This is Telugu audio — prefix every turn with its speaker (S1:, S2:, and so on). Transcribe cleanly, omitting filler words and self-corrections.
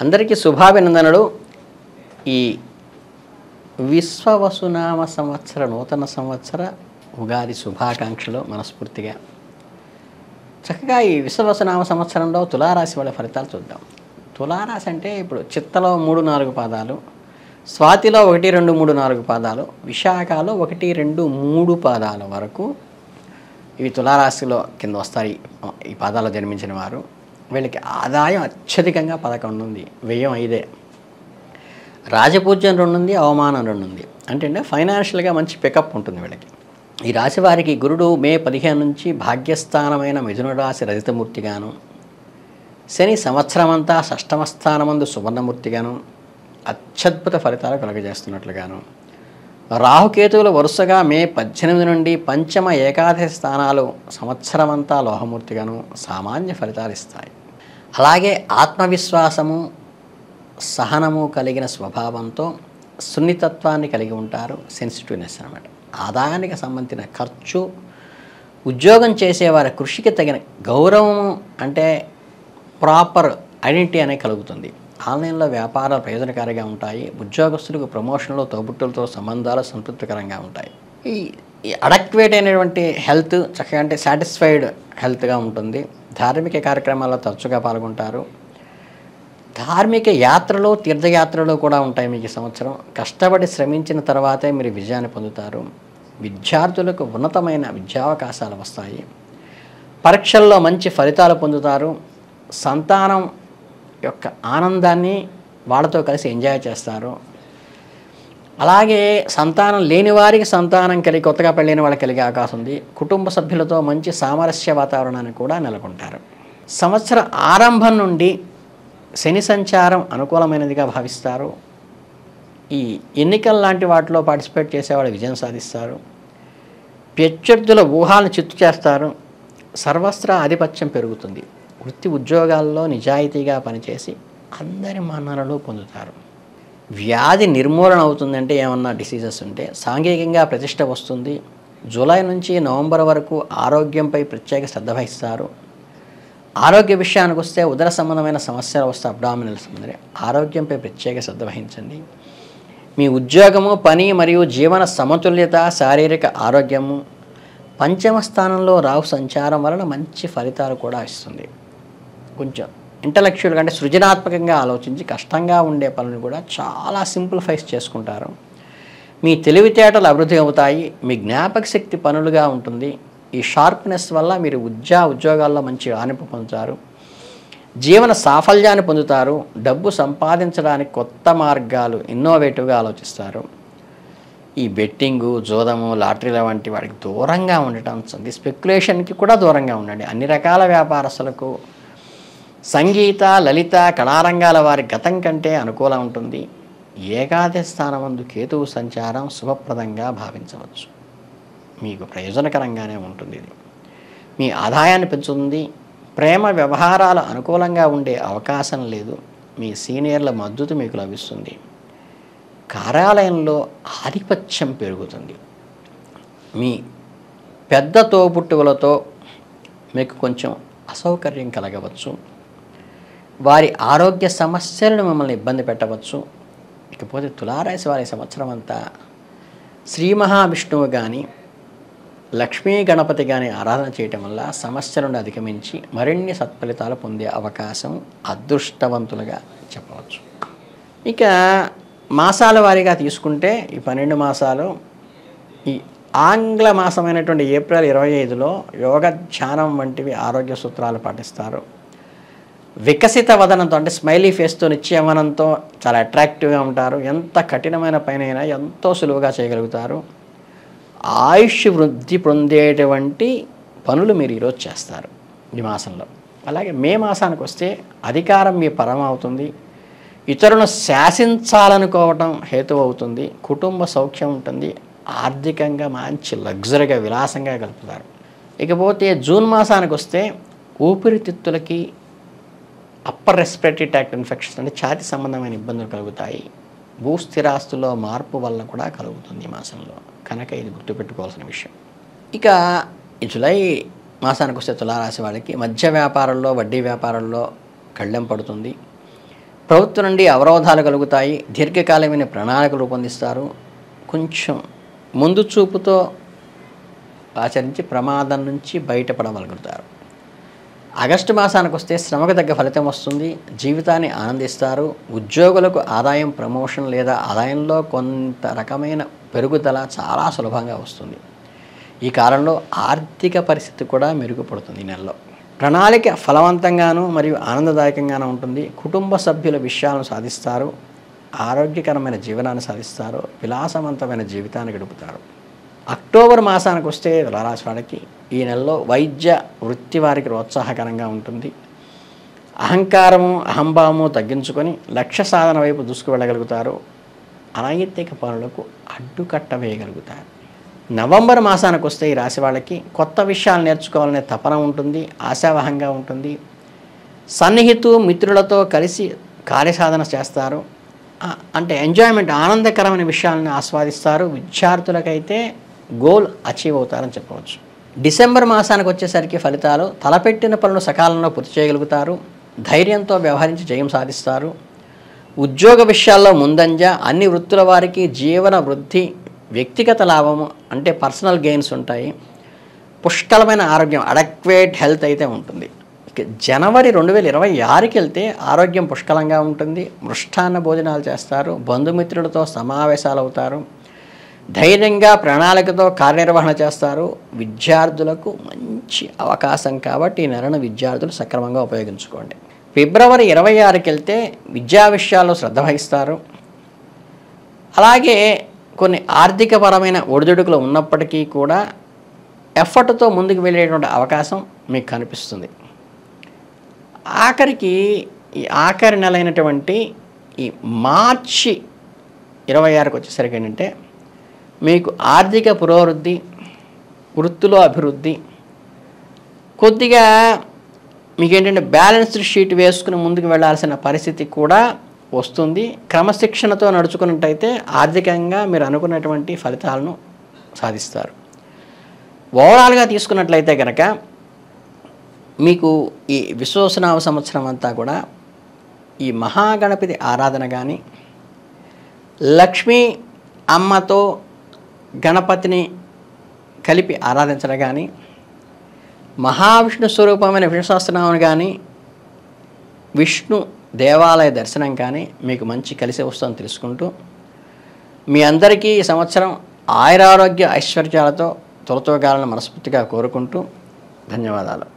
S1: అందరికీ శుభాభినందనలు. ఈ విశ్వవసునామ సంవత్సర నూతన సంవత్సర ఉగాది శుభాకాంక్షలు మనస్ఫూర్తిగా. చక్కగా ఈ విశ్వవసునామ సంవత్సరంలో తులారాశి వాళ్ళ ఫలితాలు చూద్దాం. తులారాశి అంటే ఇప్పుడు చిత్తలో 3-4 పాదాలు, స్వాతిలో 1, 2, 3, 4 పాదాలు, విశాఖలో 1, 2, 3 పాదాల వరకు ఇవి తులారాశిలో కింద వస్తాయి. ఈ పాదాల్లో జన్మించిన వారు వీళ్ళకి ఆదాయం అత్యధికంగా 11 ఉంది, వ్యయం 5. రాజపూజ్యం 2 ఉంది, అవమానం 2 ఉంది. అంటే ఫైనాన్షియల్గా మంచి పికప్ ఉంటుంది వీళ్ళకి. ఈ రాశి వారికి గురుడు మే 15 నుంచి భాగ్యస్థానమైన మిథున రాశి రజితమూర్తిగాను, శని సంవత్సరం అంతా షష్టమ స్థానమందు సువర్ణమూర్తిగాను అత్యద్భుత ఫలితాలు కలుగజేస్తున్నట్లుగాను, రాహుకేతువులు వరుసగా మే 18 నుండి పంచమ ఏకాదశి స్థానాలు సంవత్సరమంతా లోహమూర్తిగాను సామాన్య ఫలితాలు ఇస్తాయి. అలాగే ఆత్మవిశ్వాసము, సహనము కలిగిన స్వభావంతో సున్నితత్వాన్ని కలిగి ఉంటారు. సెన్సిటివ్నెస్ అన్నమాట. ఆదాయానికి సంబంధించిన ఖర్చు, ఉద్యోగం చేసేవారి కృషికి తగిన గౌరవము అంటే ప్రాపర్ ఐడెంటిటీ అనేది కలుగుతుంది. ఆన్లైన్లో వ్యాపారాలు ప్రయోజనకారిగా ఉంటాయి. ఉద్యోగస్తులకు ప్రమోషన్లు, తోబుట్టులతో సంబంధాలు సంతృప్తికరంగా ఉంటాయి. ఈ అడక్వేట్ అయినటువంటి హెల్త్ చక్కగా అంటే సాటిస్ఫైడ్ హెల్త్గా ఉంటుంది. ధార్మిక కార్యక్రమాల్లో తరచుగా పాల్గొంటారు. ధార్మిక యాత్రలు, తీర్థయాత్రలు కూడా ఉంటాయి మీకు ఈ సంవత్సరం. కష్టపడి శ్రమించిన తర్వాతే మీరు విజయాన్ని పొందుతారు. విద్యార్థులకు ఉన్నతమైన విద్యావకాశాలు వస్తాయి. పరీక్షల్లో మంచి ఫలితాలు పొందుతారు. సంతానం యొక్క ఆనందాన్ని వాళ్ళతో కలిసి ఎంజాయ్ చేస్తారు. అలాగే సంతానం లేని వారికి సంతానం కలిగి కొత్తగా పెళ్ళైన వాళ్ళకి కలిగే అవకాశం ఉంది. కుటుంబ సభ్యులతో మంచి సామరస్య వాతావరణాన్ని కూడా నెలకొంటారు. సంవత్సర ఆరంభం నుండి శని సంచారం అనుకూలమైనదిగా భావిస్తారు. ఈ ఎన్నికల లాంటి వాటిలో పార్టిసిపేట్ చేసేవాళ్ళు విజయం సాధిస్తారు. ప్రత్యర్థుల ఊహాలను చిత్తు చేస్తారు. సర్వస్త్ర ఆధిపత్యం పెరుగుతుంది. వృత్తి ఉద్యోగాల్లో నిజాయితీగా పనిచేసి అందరి మన్ననలు పొందుతారు. వ్యాధి నిర్మూలన అవుతుందంటే ఏమన్నా డిసీజెస్ ఉంటే సాంఘికంగా ప్రతిష్ట వస్తుంది. జూలై నుంచి నవంబర్ వరకు ఆరోగ్యంపై ప్రత్యేక శ్రద్ధ వహిస్తారు. ఆరోగ్య విషయానికి వస్తే ఉదర సంబంధమైన సమస్యలు వస్తే అబ్డామినల్ సంబంధం ఆరోగ్యంపై ప్రత్యేక శ్రద్ధ వహించండి. మీ ఉద్యోగము, పని మరియు జీవన సమతుల్యత, శారీరక ఆరోగ్యము, పంచమ స్థానంలో రాహు సంచారం వలన మంచి ఫలితాలు కూడా ఇస్తుంది. కొంచెం ఇంటలెక్చువల్గా అంటే సృజనాత్మకంగా ఆలోచించి కష్టంగా ఉండే పనులు కూడా చాలా సింప్లిఫైస్ చేసుకుంటారు. మీ తెలివితేటలు అభివృద్ధి అవుతాయి. మీ జ్ఞాపక శక్తి పనులుగా ఉంటుంది. ఈ షార్ప్నెస్ వల్ల మీరు ఉద్యోగాల్లో మంచి రాణింపు పొందుతారు. జీవన సాఫల్యాన్ని పొందుతారు. డబ్బు సంపాదించడానికి కొత్త మార్గాలు ఇన్నోవేటివ్గా ఆలోచిస్తారు. ఈ బెట్టింగు, జోదము, లాటరీల వంటి వాటికి దూరంగా ఉండటం, స్పెక్యులేషన్కి కూడా దూరంగా ఉండండి. అన్ని రకాల వ్యాపారస్తులకు సంగీత, లలిత, కళారంగాల వారి గతం కంటే అనుకూలం ఉంటుంది. ఏకాదశి స్థానమందు కేతువు సంచారం శుభప్రదంగా భావించవచ్చు. మీకు ప్రయోజనకరంగానే ఉంటుంది. ఇది మీ ఆదాయాన్ని పెంచుతుంది. ప్రేమ వ్యవహారాలు అనుకూలంగా ఉండే అవకాశం లేదు. మీ సీనియర్ల మద్దతు మీకు లభిస్తుంది. కార్యాలయంలో ఆధిపత్యం పెరుగుతుంది. మీ పెద్ద తోబుట్టువులతో మీకు కొంచెం అసౌకర్యం కలగవచ్చు. వారి ఆరోగ్య సమస్యలను మిమ్మల్ని ఇబ్బంది పెట్టవచ్చు. ఇకపోతే తులారాశి వారి సంవత్సరం అంతా శ్రీ మహావిష్ణువు కానీ, లక్ష్మీ గణపతి కానీ ఆరాధన చేయటం వల్ల సమస్యలను అధిగమించి మరిన్ని సత్ఫలితాలు పొందే అవకాశం అదృష్టవంతులుగా చెప్పవచ్చు. ఇక మాసాల వారీగా తీసుకుంటే ఈ 12 మాసాలు ఈ ఆంగ్ల మాసమైనటువంటి ఏప్రిల్ 25లో యోగ, ధ్యానం వంటివి ఆరోగ్య సూత్రాలు పాటిస్తారు. వికసిత వదనంతో అంటే స్మైలీ ఫేస్తో, నిత్యవనంతో చాలా అట్రాక్టివ్గా ఉంటారు. ఎంత కఠినమైన పైనైనా ఎంతో సులువుగా చేయగలుగుతారు. ఆయుష్ వృద్ధి పొందేటువంటి పనులు మీరు ఈరోజు చేస్తారు ఈ మాసంలో. అలాగే మే మాసానికి వస్తే అధికారం మీ పరం అవుతుంది. ఇతరులను శాసించాలనుకోవటం హేతు అవుతుంది. కుటుంబ సౌఖ్యం ఉంటుంది. ఆర్థికంగా మంచి లగ్జరీగా విలాసంగా గలుపుతారు. ఇకపోతే జూన్ మాసానికి వస్తే ఊపిరితిత్తులకి, అప్పర్ రెస్పిరేటరీ ట్రాక్ట్ ఇన్ఫెక్షన్స్ అంటే ఛాతి సంబంధమైన ఇబ్బందులు కలుగుతాయి. భూస్థిరాస్తుల్లో మార్పు వల్ల కూడా కలుగుతుంది ఈ మాసంలో. కనుక ఇది గుర్తుపెట్టుకోవాల్సిన విషయం. ఇక ఈ జూలై మాసానికి వస్తే తులారాశి వాళ్ళకి మధ్య వ్యాపారంలో, వడ్డీ వ్యాపారంలో కళ్ళెం పడుతుంది. ప్రభుత్వం నుండి అవరోధాలు కలుగుతాయి. దీర్ఘకాలమైన ప్రణాళికలు రూపొందిస్తారు. కొంచెం ముందు చూపుతో ఆచరించి ప్రమాదం నుంచి బయటపడగలుగుతారు. ఆగస్టు మాసానికి వస్తే శ్రమకు తగ్గ ఫలితం వస్తుంది. జీవితాన్ని ఆనందిస్తారు. ఉద్యోగులకు ఆదాయం, ప్రమోషన్ లేదా ఆదాయంలో కొంత రకమైన పెరుగుదల చాలా సులభంగా వస్తుంది. ఈ కాలంలో ఆర్థిక పరిస్థితి కూడా మెరుగుపడుతుంది. ఈ నెలలో ప్రణాళిక ఫలవంతంగాను మరియు ఆనందదాయకంగాను ఉంటుంది. కుటుంబ సభ్యుల విషయాలను సాధిస్తారు. ఆరోగ్యకరమైన జీవనాన్ని సాధిస్తారు. విలాసవంతమైన జీవితాన్ని గడుపుతారు. అక్టోబర్ మాసానికి వస్తే తులారాశి వాళ్ళకి ఈ నెలలో వైద్య వృత్తి వారికి ప్రోత్సాహకరంగా ఉంటుంది. అహంకారము, అహంభావము తగ్గించుకొని లక్ష్య సాధన వైపు దూసుకు వెళ్ళగలుగుతారు. అనైతిక పనులకు అడ్డుకట్ట వేయగలుగుతారు. నవంబర్ మాసానికి వస్తే ఈ రాశి వాళ్ళకి కొత్త విషయాలు నేర్చుకోవాలనే తపన ఉంటుంది. ఆశావహంగా ఉంటుంది. సన్నిహితు మిత్రులతో కలిసి కార్యసాధన చేస్తారు. అంటే ఎంజాయ్మెంట్, ఆనందకరమైన విషయాలను ఆస్వాదిస్తారు. విద్యార్థులకైతే గోల్ అచీవ్ అవుతారని చెప్పవచ్చు. డిసెంబర్ మాసానికి వచ్చేసరికి ఫలితాలు: తలపెట్టిన పనులు సకాలంలో పూర్తి చేయగలుగుతారు. ధైర్యంతో వ్యవహరించి జయం సాధిస్తారు. ఉద్యోగ విషయాల్లో ముందంజ. అన్ని వృత్తుల వారికి జీవన వృద్ధి, వ్యక్తిగత లాభము అంటే పర్సనల్ గెయిన్స్ ఉంటాయి. పుష్కలమైన ఆరోగ్యం, అడక్వేట్ హెల్త్ అయితే ఉంటుంది. జనవరి 2026కి వెళ్తే ఆరోగ్యం పుష్కలంగా ఉంటుంది. మృష్టాన్న భోజనాలు చేస్తారు. బంధుమిత్రులతో సమావేశాలు అవుతారు. ధైర్యంగా ప్రణాళికతో కార్యనిర్వహణ చేస్తారు. విద్యార్థులకు మంచి అవకాశం కాబట్టి ఈ నెలను విద్యార్థులు సక్రమంగా ఉపయోగించుకోండి. ఫిబ్రవరి 26కి వెళ్తే విద్యా విషయాల్లో శ్రద్ధ వహిస్తారు. అలాగే కొన్ని ఆర్థికపరమైన ఒడిదుడుకులు ఉన్నప్పటికీ కూడా ఎఫర్ట్తో ముందుకు వెళ్ళేటువంటి అవకాశం మీకు కనిపిస్తుంది. ఆఖరికి ఈ ఆఖరి నెల అయినటువంటి ఈ మార్చి 26కి వచ్చేసరికి ఏంటంటే మీకు ఆర్థిక పురోభివృద్ధి, వృత్తిలో అభివృద్ధి, కొద్దిగా మీకు ఏంటంటే బ్యాలెన్స్డ్ షీట్ వేసుకుని ముందుకు వెళ్ళాల్సిన పరిస్థితి కూడా వస్తుంది. క్రమశిక్షణతో నడుచుకున్నట్టయితే ఆర్థికంగా మీరు అనుకున్నటువంటి ఫలితాలను సాధిస్తారు. ఓవరాల్గా తీసుకున్నట్లయితే కనుక మీకు ఈ విశ్వవసునామ సంవత్సరం అంతా కూడా ఈ మహాగణపతి ఆరాధన కానీ, లక్ష్మీ అమ్మతో గణపతిని కలిపి ఆరాధించడం కానీ, మహావిష్ణు స్వరూపమైన విష్ణు సహస్రనామం కానీ, విష్ణు దేవాలయ దర్శనం కానీ మీకు మంచి కలిసి వస్తుందని తెలుసుకుంటూ మీ అందరికీ ఈ సంవత్సరం ఆయురారోగ్య ఐశ్వర్యాలతో తొలతూగాలని మనస్ఫూర్తిగా కోరుకుంటూ ధన్యవాదాలు.